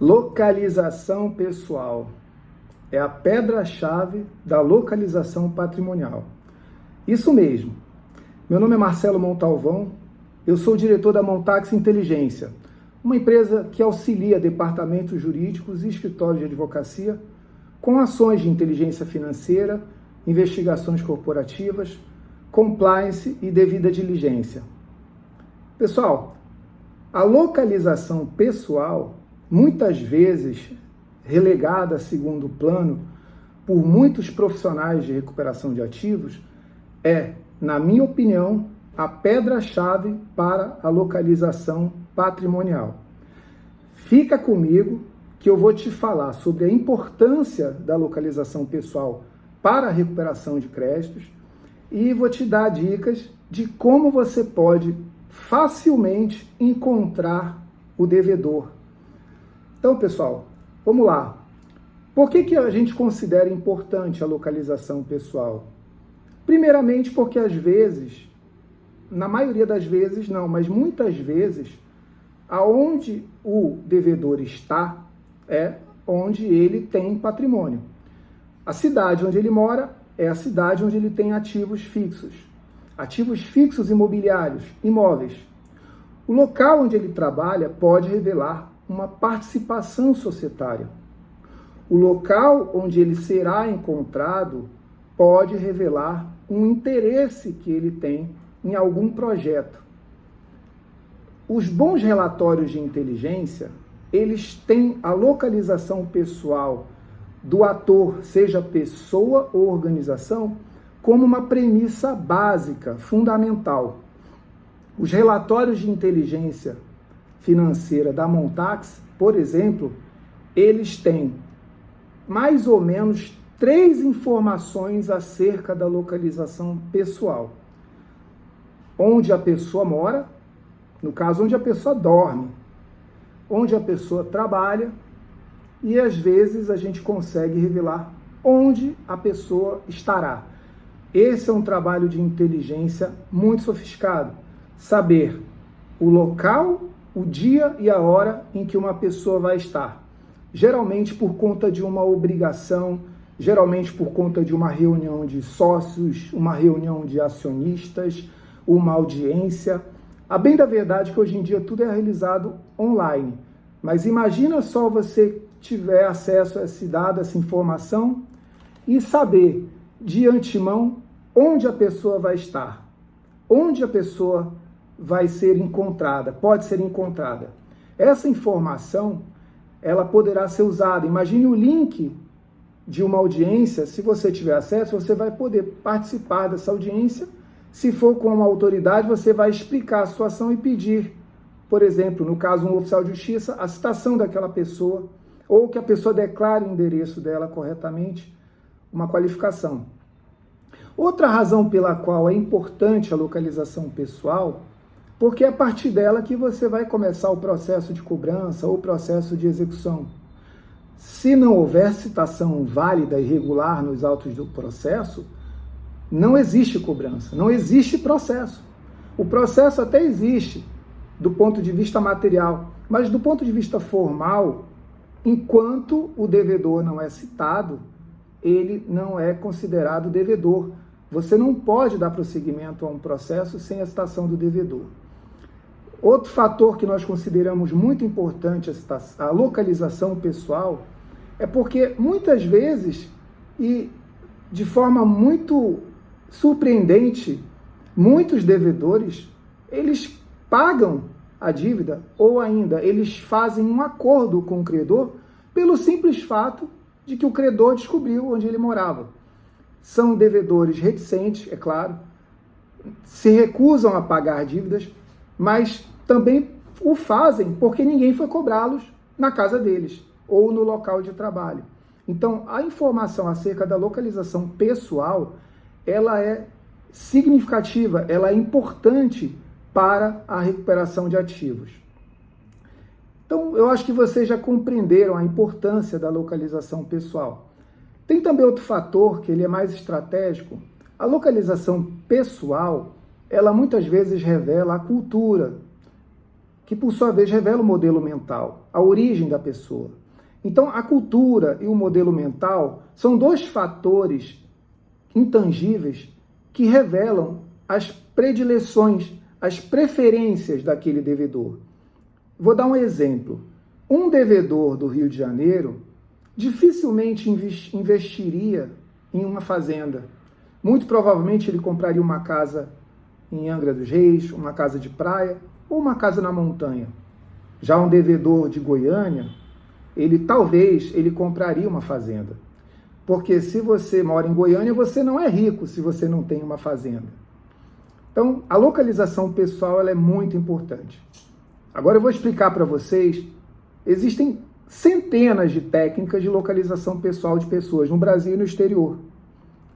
Localização pessoal é a pedra-chave da localização patrimonial. Isso mesmo. Meu nome é Marcelo Montalvão, eu sou o diretor da Montax Inteligência, uma empresa que auxilia departamentos jurídicos e escritórios de advocacia com ações de inteligência financeira, investigações corporativas, compliance e devida diligência. Pessoal, a localização pessoal, muitas vezes relegada a segundo plano por muitos profissionais de recuperação de ativos, é, na minha opinião, a pedra-chave para a localização patrimonial. Fica comigo que eu vou te falar sobre a importância da localização pessoal para a recuperação de créditos e vou te dar dicas de como você pode facilmente encontrar o devedor. Então, pessoal, vamos lá. Por que a gente considera importante a localização pessoal? Primeiramente porque às vezes, na maioria das vezes não, mas muitas vezes, aonde o devedor está é onde ele tem patrimônio. A cidade onde ele mora é a cidade onde ele tem ativos fixos imobiliários, imóveis. O local onde ele trabalha pode revelar uma participação societária. O local onde ele será encontrado pode revelar um interesse que ele tem em algum projeto. Os bons relatórios de inteligência, eles têm a localização pessoal do ator, seja pessoa ou organização, como uma premissa básica, fundamental. Os relatórios de inteligência financeira da Montax, por exemplo, eles têm mais ou menos 3 informações acerca da localização pessoal. Onde a pessoa mora, no caso, onde a pessoa dorme, onde a pessoa trabalha, e às vezes a gente consegue revelar onde a pessoa estará. Esse é um trabalho de inteligência muito sofisticado. Saber o local, o dia e a hora em que uma pessoa vai estar. Geralmente por conta de uma obrigação, geralmente por conta de uma reunião de sócios, uma reunião de acionistas, uma audiência. A bem da verdade é que hoje em dia tudo é realizado online. Mas imagina só você tiver acesso a esse dado, essa informação e saber de antemão onde a pessoa vai estar, onde a pessoa vai ser encontrada, pode ser encontrada. Essa informação, ela poderá ser usada. Imagine o link de uma audiência, se você tiver acesso, você vai poder participar dessa audiência. Se for com uma autoridade, você vai explicar a situação e pedir, por exemplo, no caso um oficial de justiça, a citação daquela pessoa, ou que a pessoa declare o endereço dela corretamente, uma qualificação. Outra razão pela qual é importante a localização pessoal, porque é a partir dela que você vai começar o processo de cobrança ou processo de execução. Se não houver citação válida e regular nos autos do processo, não existe cobrança, não existe processo. O processo até existe do ponto de vista material, mas do ponto de vista formal, enquanto o devedor não é citado, ele não é considerado devedor. Você não pode dar prosseguimento a um processo sem a citação do devedor. Outro fator que nós consideramos muito importante, a localização pessoal, é porque muitas vezes, e de forma muito surpreendente, muitos devedores, eles pagam a dívida ou ainda eles fazem um acordo com o credor pelo simples fato de que o credor descobriu onde ele morava. São devedores reticentes, é claro, se recusam a pagar dívidas, mas também o fazem porque ninguém foi cobrá-los na casa deles ou no local de trabalho. Então, a informação acerca da localização pessoal, ela é significativa, ela é importante para a recuperação de ativos. Então, eu acho que vocês já compreenderam a importância da localização pessoal. Tem também outro fator que ele é mais estratégico. A localização pessoal, ela muitas vezes revela a cultura que por sua vez revela o modelo mental, a origem da pessoa. Então, a cultura e o modelo mental são dois fatores intangíveis que revelam as predileções, as preferências daquele devedor. Vou dar um exemplo. Um devedor do Rio de Janeiro dificilmente investiria em uma fazenda. Muito provavelmente ele compraria uma casa em Angra dos Reis, uma casa de praia ou uma casa na montanha. Já um devedor de Goiânia, talvez ele compraria uma fazenda. Porque se você mora em Goiânia, você não é rico se você não tem uma fazenda. Então, a localização pessoal ela é muito importante. Agora eu vou explicar para vocês, existem centenas de técnicas de localização pessoal de pessoas no Brasil e no exterior.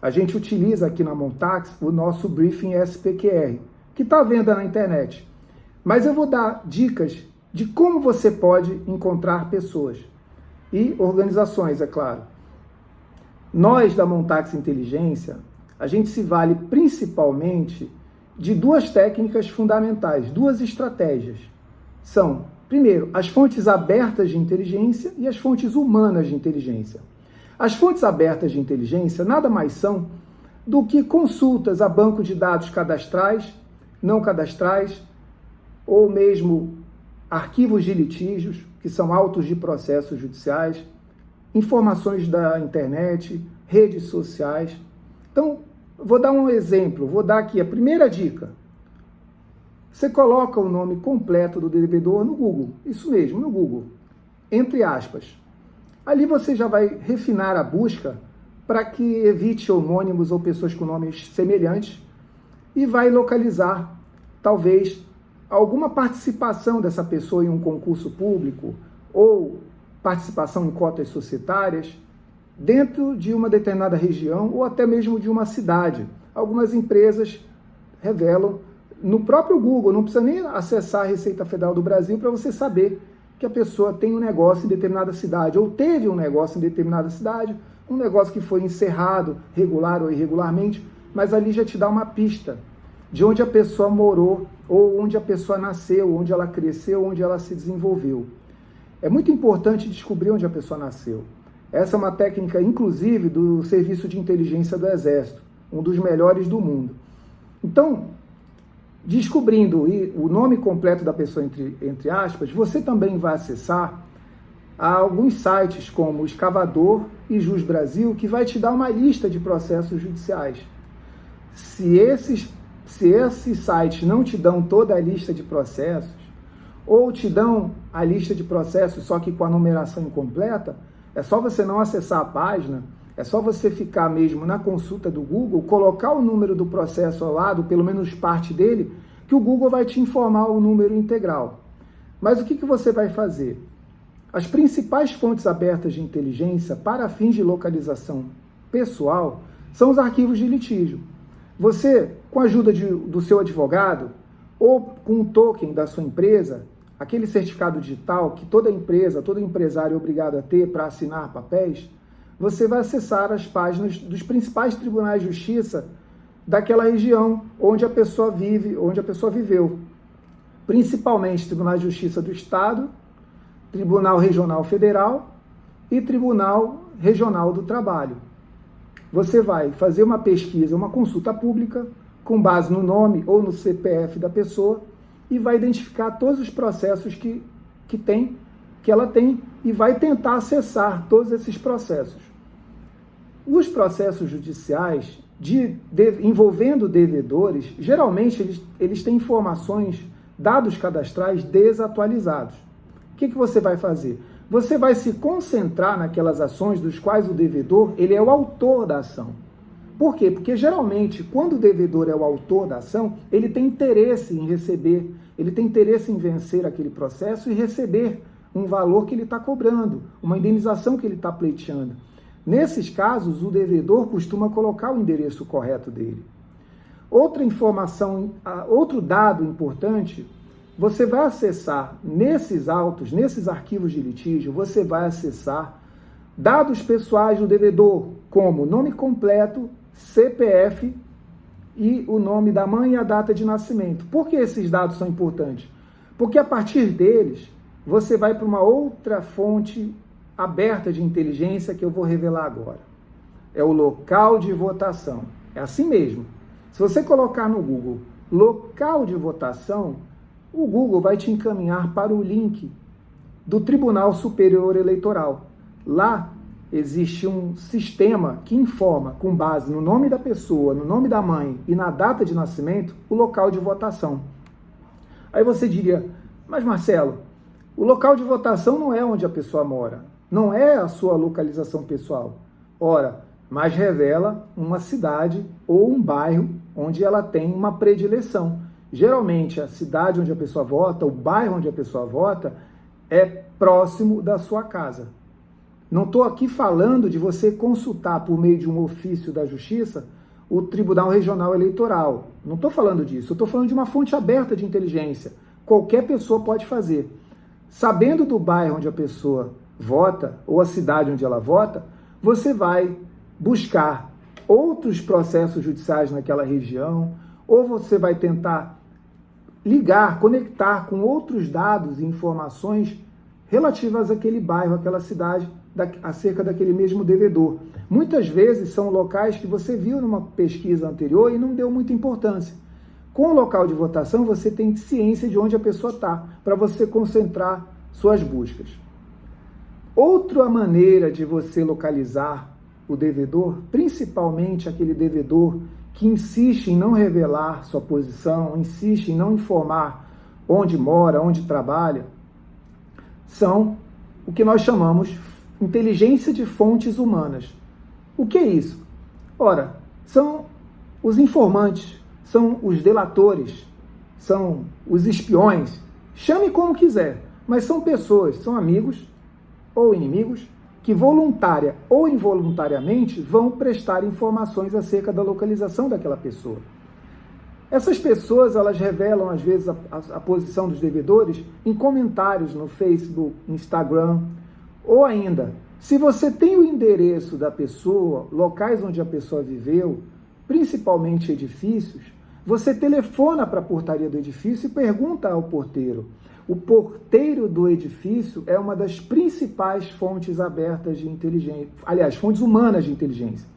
A gente utiliza aqui na Montax o nosso Briefing SPQR, que está à venda na internet. Mas eu vou dar dicas de como você pode encontrar pessoas e organizações, é claro. Nós da Montax Inteligência, a gente se vale principalmente de duas técnicas fundamentais, duas estratégias. São, primeiro, as fontes abertas de inteligência e as fontes humanas de inteligência. As fontes abertas de inteligência nada mais são do que consultas a banco de dados cadastrais, não cadastrais, ou mesmo arquivos de litígios, que são autos de processos judiciais, informações da internet, redes sociais. Então, vou dar um exemplo, vou dar aqui a primeira dica. Você coloca o nome completo do devedor no Google, isso mesmo, no Google, entre aspas. Ali você já vai refinar a busca para que evite homônimos ou pessoas com nomes semelhantes e vai localizar, talvez, alguma participação dessa pessoa em um concurso público ou participação em cotas societárias dentro de uma determinada região ou até mesmo de uma cidade. Algumas empresas revelam no próprio Google, não precisa nem acessar a Receita Federal do Brasil para você saber que a pessoa tem um negócio em determinada cidade, ou teve um negócio em determinada cidade, um negócio que foi encerrado, regular ou irregularmente, mas ali já te dá uma pista de onde a pessoa morou, ou onde a pessoa nasceu, onde ela cresceu, onde ela se desenvolveu. É muito importante descobrir onde a pessoa nasceu. Essa é uma técnica, inclusive, do Serviço de Inteligência do Exército, um dos melhores do mundo. Então, descobrindo o nome completo da pessoa, entre aspas, você também vai acessar alguns sites como o Escavador e Jus Brasil, que vai te dar uma lista de processos judiciais. Se esses sites não te dão toda a lista de processos, ou te dão a lista de processos só que com a numeração incompleta, é só você não acessar a página, é só você ficar mesmo na consulta do Google, colocar o número do processo ao lado, pelo menos parte dele, que o Google vai te informar o número integral. Mas o que você vai fazer? As principais fontes abertas de inteligência para fins de localização pessoal são os arquivos de litígio. Você, com a ajuda do seu advogado, ou com um token da sua empresa, aquele certificado digital que toda empresa, todo empresário é obrigado a ter para assinar papéis, você vai acessar as páginas dos principais tribunais de justiça daquela região onde a pessoa vive, onde a pessoa viveu. Principalmente Tribunal de Justiça do Estado, Tribunal Regional Federal e Tribunal Regional do Trabalho. Você vai fazer uma pesquisa, uma consulta pública, com base no nome ou no CPF da pessoa, e vai identificar todos os processos que ela tem, e vai tentar acessar todos esses processos. Os processos judiciais envolvendo devedores, geralmente eles têm informações, dados cadastrais desatualizados. O que você vai fazer? Você vai se concentrar naquelas ações dos quais o devedor ele é o autor da ação. Por quê? Porque geralmente, quando o devedor é o autor da ação, ele tem interesse em receber, ele tem interesse em vencer aquele processo e receber um valor que ele está cobrando, uma indenização que ele está pleiteando. Nesses casos, o devedor costuma colocar o endereço correto dele. Outra informação, outro dado importante, você vai acessar nesses autos, nesses arquivos de litígio, você vai acessar dados pessoais do devedor, como nome completo, CPF e o nome da mãe e a data de nascimento. Por que esses dados são importantes? Porque a partir deles, você vai para uma outra fonte aberta de inteligência que eu vou revelar agora. É o local de votação. É assim mesmo. Se você colocar no Google local de votação, o Google vai te encaminhar para o link do Tribunal Superior Eleitoral. Lá existe um sistema que informa, com base no nome da pessoa, no nome da mãe e na data de nascimento, o local de votação. Aí você diria, mas Marcelo, o local de votação não é onde a pessoa mora, não é a sua localização pessoal. Ora, mas revela uma cidade ou um bairro onde ela tem uma predileção. Geralmente, a cidade onde a pessoa vota, o bairro onde a pessoa vota, é próximo da sua casa. Não estou aqui falando de você consultar por meio de um ofício da Justiça o Tribunal Regional Eleitoral. Não estou falando disso. Eu estou falando de uma fonte aberta de inteligência. Qualquer pessoa pode fazer. Sabendo do bairro onde a pessoa vota, ou a cidade onde ela vota, você vai buscar outros processos judiciais naquela região, ou você vai tentar ligar, conectar com outros dados e informações relativas àquele bairro, àquela cidade, acerca daquele mesmo devedor. Muitas vezes são locais que você viu numa pesquisa anterior e não deu muita importância. Com o local de votação, você tem ciência de onde a pessoa está, para você concentrar suas buscas. Outra maneira de você localizar o devedor, principalmente aquele devedor que insiste em não revelar sua posição, insiste em não informar onde mora, onde trabalha, são o que nós chamamos inteligência de fontes humanas. O que é isso? Ora, são os informantes, são os delatores, são os espiões, chame como quiser, mas são pessoas, são amigos ou inimigos, que voluntária ou involuntariamente vão prestar informações acerca da localização daquela pessoa. Essas pessoas, elas revelam, às vezes, a posição dos devedores em comentários no Facebook, Instagram, ou ainda, se você tem o endereço da pessoa, locais onde a pessoa viveu, principalmente edifícios, você telefona para a portaria do edifício e pergunta ao porteiro. O porteiro do edifício é uma das principais fontes abertas de inteligência, aliás, fontes humanas de inteligência.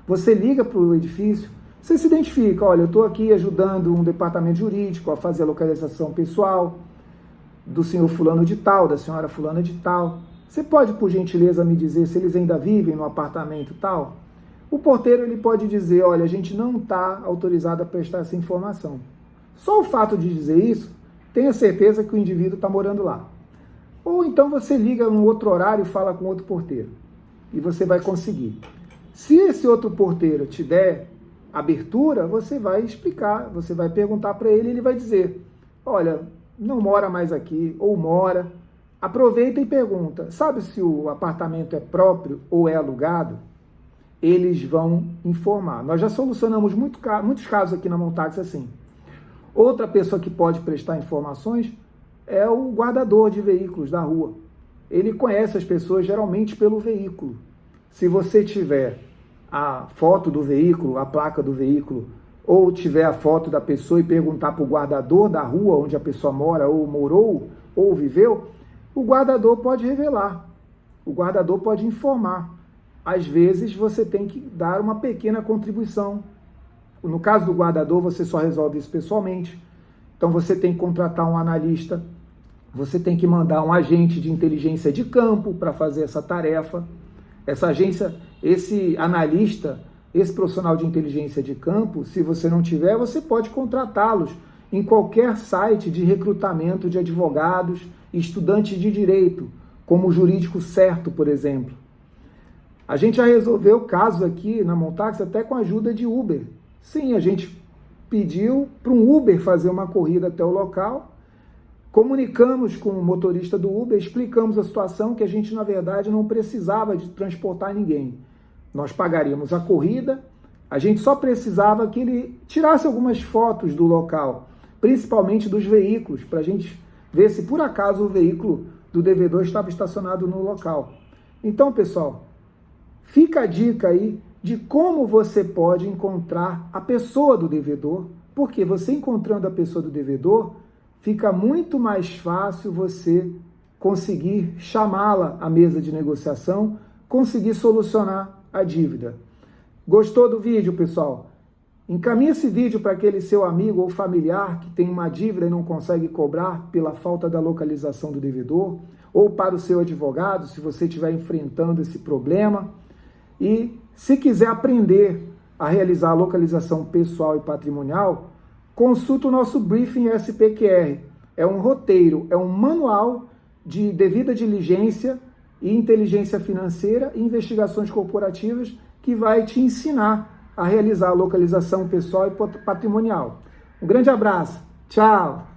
Você liga para o edifício, você se identifica, olha, eu estou aqui ajudando um departamento jurídico a fazer a localização pessoal do senhor fulano de tal, da senhora fulana de tal. Você pode, por gentileza, me dizer se eles ainda vivem no apartamento tal? O porteiro ele pode dizer, olha, a gente não está autorizado a prestar essa informação. Só o fato de dizer isso, tenha certeza que o indivíduo está morando lá. Ou então você liga num outro horário e fala com outro porteiro. E você vai conseguir. Se esse outro porteiro te der abertura, você vai explicar, você vai perguntar para ele e ele vai dizer, olha, não mora mais aqui, ou mora. Aproveita e pergunta, sabe se o apartamento é próprio ou é alugado? Eles vão informar. Nós já solucionamos muitos casos aqui na Montax assim. Outra pessoa que pode prestar informações é o guardador de veículos da rua. Ele conhece as pessoas geralmente pelo veículo. Se você tiver a foto do veículo, a placa do veículo, ou tiver a foto da pessoa e perguntar para o guardador da rua onde a pessoa mora, ou morou, ou viveu, o guardador pode revelar. O guardador pode informar. Às vezes você tem que dar uma pequena contribuição. No caso do guardador, você só resolve isso pessoalmente. Então você tem que contratar um analista, você tem que mandar um agente de inteligência de campo para fazer essa tarefa. Essa agência, esse analista, esse profissional de inteligência de campo, se você não tiver, você pode contratá-los em qualquer site de recrutamento de advogados e estudantes de direito, como o Jurídico Certo, por exemplo. A gente já resolveu casos aqui na Montax até com a ajuda de Uber. Sim, a gente pediu para um Uber fazer uma corrida até o local, comunicamos com o motorista do Uber, explicamos a situação que a gente, na verdade, não precisava de transportar ninguém. Nós pagaríamos a corrida, a gente só precisava que ele tirasse algumas fotos do local, principalmente dos veículos, para a gente ver se por acaso o veículo do devedor estava estacionado no local. Então, pessoal, fica a dica aí de como você pode encontrar a pessoa do devedor, porque você encontrando a pessoa do devedor, fica muito mais fácil você conseguir chamá-la à mesa de negociação, conseguir solucionar a dívida. Gostou do vídeo, pessoal? Encaminhe esse vídeo para aquele seu amigo ou familiar que tem uma dívida e não consegue cobrar pela falta da localização do devedor, ou para o seu advogado, se você estiver enfrentando esse problema. E se quiser aprender a realizar a localização pessoal e patrimonial, consulta o nosso Briefing SPQR. É um roteiro, é um manual de devida diligência e inteligência financeira e investigações corporativas que vai te ensinar a realizar a localização pessoal e patrimonial. Um grande abraço. Tchau!